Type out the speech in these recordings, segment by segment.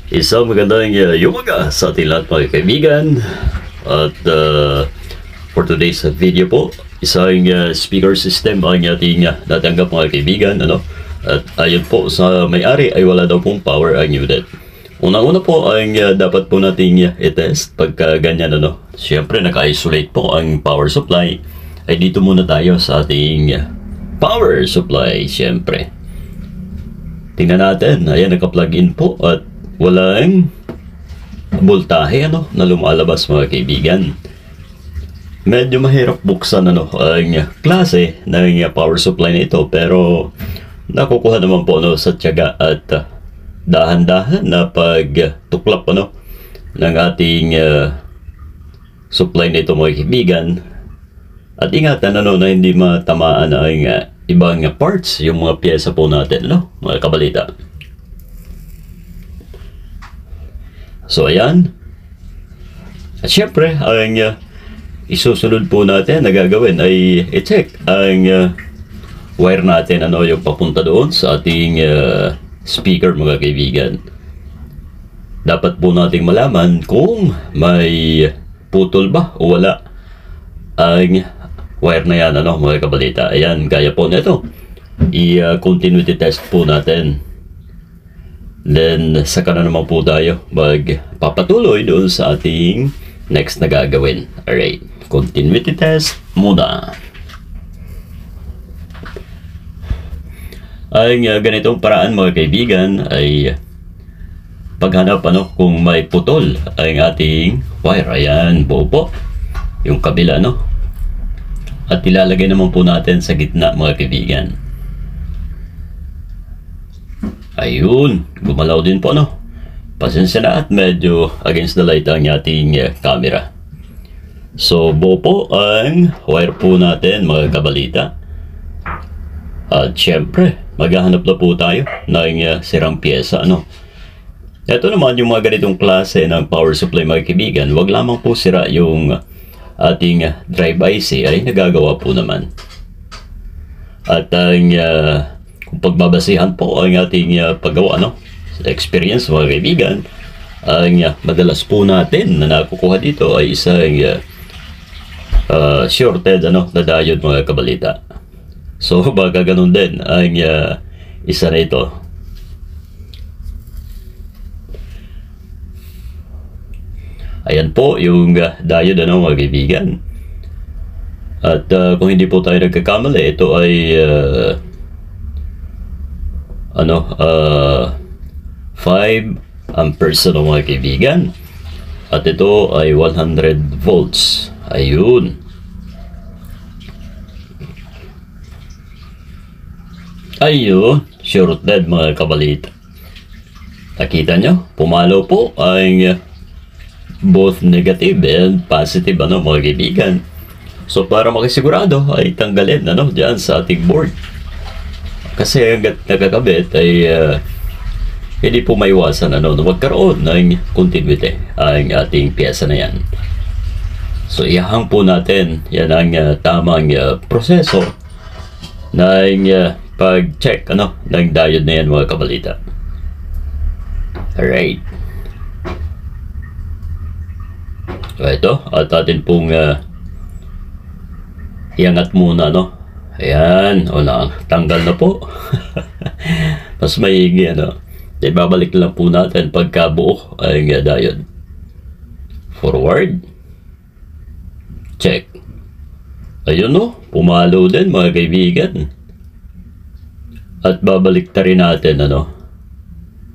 Isang magandang umaga sa ating lahat mga kaibigan. At for today's video po, isang speaker system ang ating natanggap mga kaibigan. At ayon po sa may-ari ay wala daw pong power ang unit. Unang-una po ang dapat po nating i-test pagka ganyan. Siyempre naka-isolate po ang power supply. Ay dito muna tayo sa ating power supply siyempre. Tingnan natin, ayan naka-plug in po at walang voltahe na lumalabas mga kaibigan. Medyo mahirap buksan ang klase ng power supply na ito, pero nakukuha naman po sa tiyaga at dahan-dahan na pagtuklap ng ating supply na ito mga kaibigan. At ingatan na hindi matamaan ang ibang parts, yung mga pyesa po natin mga kabalita. So ayan. At syempre ang isusunod po natin na gagawin ay i-check ang wire natin yung papunta doon sa ating speaker mga kaibigan. Dapat po nating malaman kung may putol ba o wala ang wire na yan mga kabalita. Ayan, gaya po nito. I-continuity test po natin. Then, saka na naman po tayo magpapatuloy doon sa ating next na gagawin. Alright, continuity test muna. Ang ganitong paraan mga kaibigan ay paghanap kung may putol ang ating wire. Ayan, buo po yung kabila at ilalagay naman po natin sa gitna mga kaibigan. Ayun, gumalaw din po pasensya na at medyo against the light ang ating camera. So buo po ang wire po natin mga kabalita. At syempre maghahanap na po tayo ng sirang pyesa. Ito naman yung mga ganitong klase ng power supply mga kaibigan. Wag lamang po sira yung ating drive IC ay nagagawa po naman. At ang kung pagbabasihan po ang ating paggawa experience mga kaibigan, ang madalas po natin na nakukuha dito ay isang shorted na diode mga kabalita. So baka ganun din ang isa na ito. Ayan po yung diode mga kaibigan. At kung hindi po tayo nagkakamali, ito ay 5 amperes mga kaibigan. At ito ay 100 volts. Ayun. Ayun, shorted mga kabalita. Nakita nyo, pumalo po ang both negative and positive mga kaibigan. So para makisigurado ay tanggalin dyan sa ating board. Kasi hanggat nakakabit ay hindi po maiwasan na magkaroon ng continuity ang ating pyesa na yan. So ihang po natin yan ang tamang proseso ng pag-check ng diode na yan mga kabalita. Alright. So ito, at atin pong iangat muna ayan, tanggal na po. Mas maigi ibabalik lang po natin pagkabuo ang diode. Forward. Check. Ayun pumalo din mga kaibigan. At babalik ta rin natin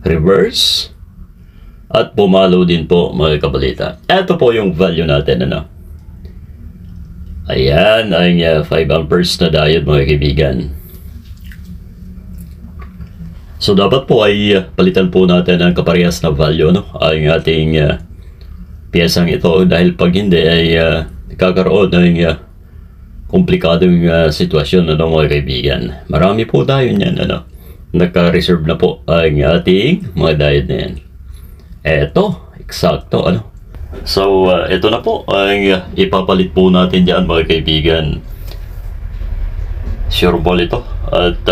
reverse. At pumalo din po mga kabalita. Ito po yung value natin Ayan ang 5 amperes na diode mga kaibigan. So dapat po ay palitan po natin ang kaparehas na value ang ating piyesang ito, dahil pag hindi ay kakaroon ng komplikadong sitwasyon mga kaibigan. Marami po tayo niyan naka-reserve na po ang ating mga diode na yan. Eto, eksakto So, ito na po ang ipapalit po natin dyan mga kaibigan. Sure ball ito. At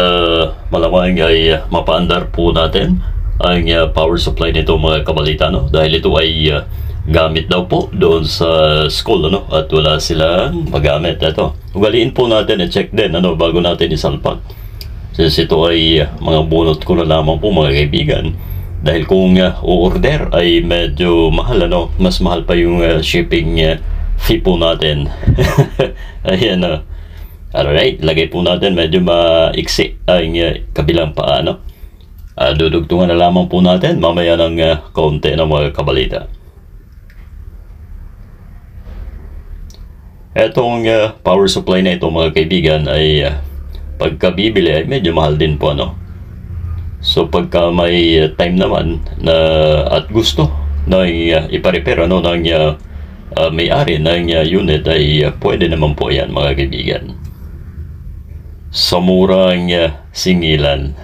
malamang ay mapaandar po natin ang power supply nito mga kabalita, no? Dahil ito ay gamit daw po doon sa school, ano? At wala silang magamit. Ito, ugaliin po natin i-check din, ano, bago natin isalpak. Since ito ay mga bunot ko na lamang po mga kaibigan. Dahil kung o-order ay medyo mahal, ano? Mas mahal pa yung shipping fee po natin. Ayan, alright, lagay po natin medyo maiksi ang kabilang paa, no? Dudugtungan na lamang po natin mamaya ng kaunti ng mga kabalita. Etong power supply na ito mga kaibigan ay pagkabibili ay medyo mahal din po, ano? So pagka may time naman na at gusto na ipa-repair, ano, ng may-ari ng unit ay pwede naman po yan mga kaibigan. Sa murang singilan.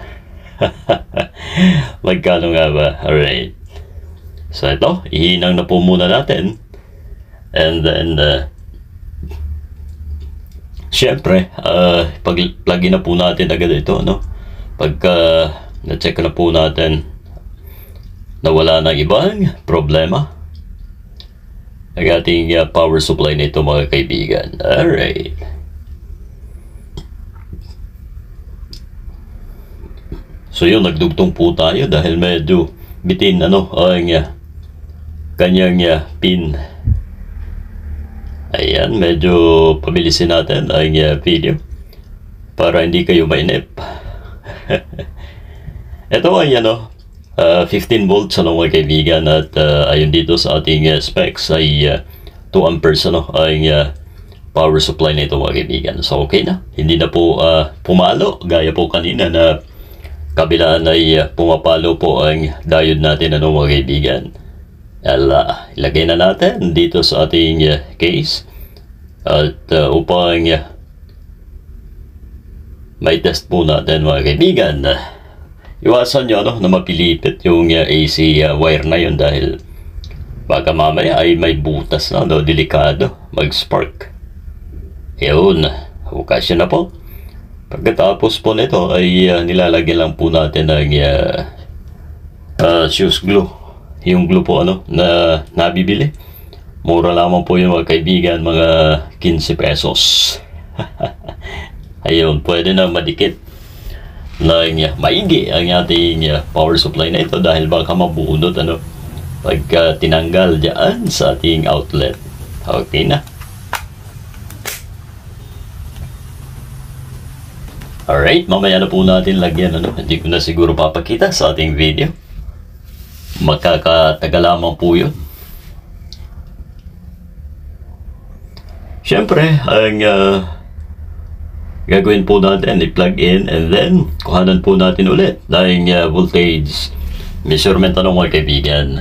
Magkano nga ba? Alright. So ito, ihinang na po muna natin. And then syempre, pag-plugin na po natin agad ito, no? Pagka na-check na po natin na wala na ibang problema ang ating power supply nito mga kaibigan. Alright. So yun, nagdugtong po tayo dahil medyo bitin, ano, ang kanyang pin. Ayan, medyo pabilisin natin ang video para hindi kayo mainip. Ito ay 15 volts, ano mga kaibigan, at ayon dito sa ating specs ay 2 amperes, ano, ang power supply na ito mga kaibigan. So okay na, hindi na po pumalo gaya po kanina na kabilaan ay pumapalo po ang diode natin, ano mga kaibigan. Ilagay na natin dito sa ating case at upang may test po natin mga kaibigan. Iwasan nyo, no, na mapilipit yung AC wire na yun dahil baka mamaya ay may butas na, no, delikado mag-spark. Yun, okasyon na po. Pagkatapos po nito ay nilalagyan lang po natin ng shoes glue. Yung glue po, ano, na nabibili. Mura lamang po yung mga kaibigan, mga 15 pesos. Ayun, pwede na madikit ng maigi ang ating power supply na ito dahil baka mabunot, ano, pagka tinanggal dyan sa ating outlet. Okay na. Alright, mamaya na po natin lagyan, ano. Hindi ko na siguro papakita sa ating video. Makakatagal lamang po yun. Siyempre, ang gagawin po natin, i-plug in and then kuhanan po natin ulit ng voltage measurement, ano mga kaibigan.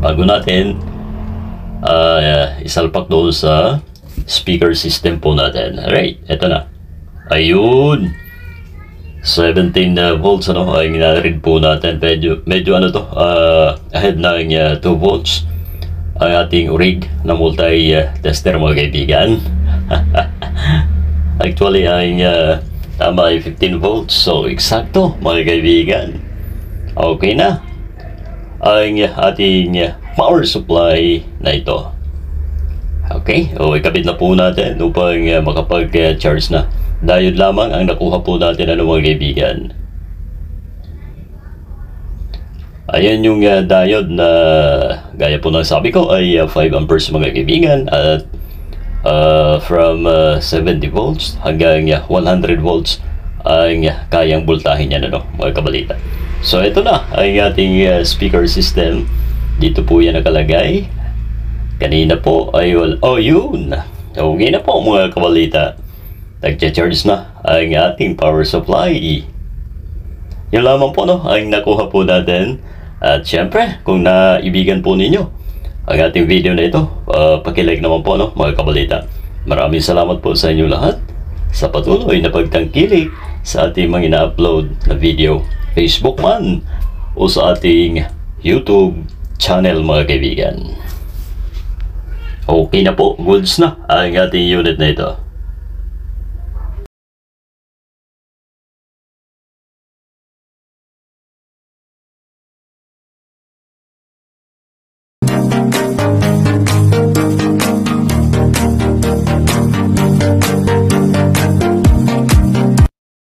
Bago natin isalpak doon sa speaker system po natin. Alright, eto na. Ayun. 17 volts, ano, ang read po natin. Medyo ano to, ahead ng 2 volts ang ating rig na multi-tester mga kaibigan. Actually, ang tama ay 15 volts. So, eksakto mga kaibigan. Okay na ang ating power supply na ito. Okay, ikabit na po natin upang makapag-charge na. Diode lamang ang nakuha po natin, ano mga kaibigan. Ayan yung diode na gaya po ng sabi ko ay 5 amperes mga kaibigan at from 70 volts hanggang 100 volts ang kayang voltahin niya, ano mga kabalita. So ito na ang ating speaker system. Dito po yan nakalagay. Kanina po ay yun. Okay na po mga kabalita. Nag-charge na ang ating power supply. Yun lamang po, no, ang nakuha po natin. At syempre, kung naibigan po ninyo ang ating video na ito, pakilike naman po, no, mga kabalita. Maraming salamat po sa inyo lahat sa patuloy na pagtangkilik sa ating mga ina-upload na video, Facebook man o sa ating YouTube channel mga kaibigan. Okay na po, goods na ang ating unit na ito.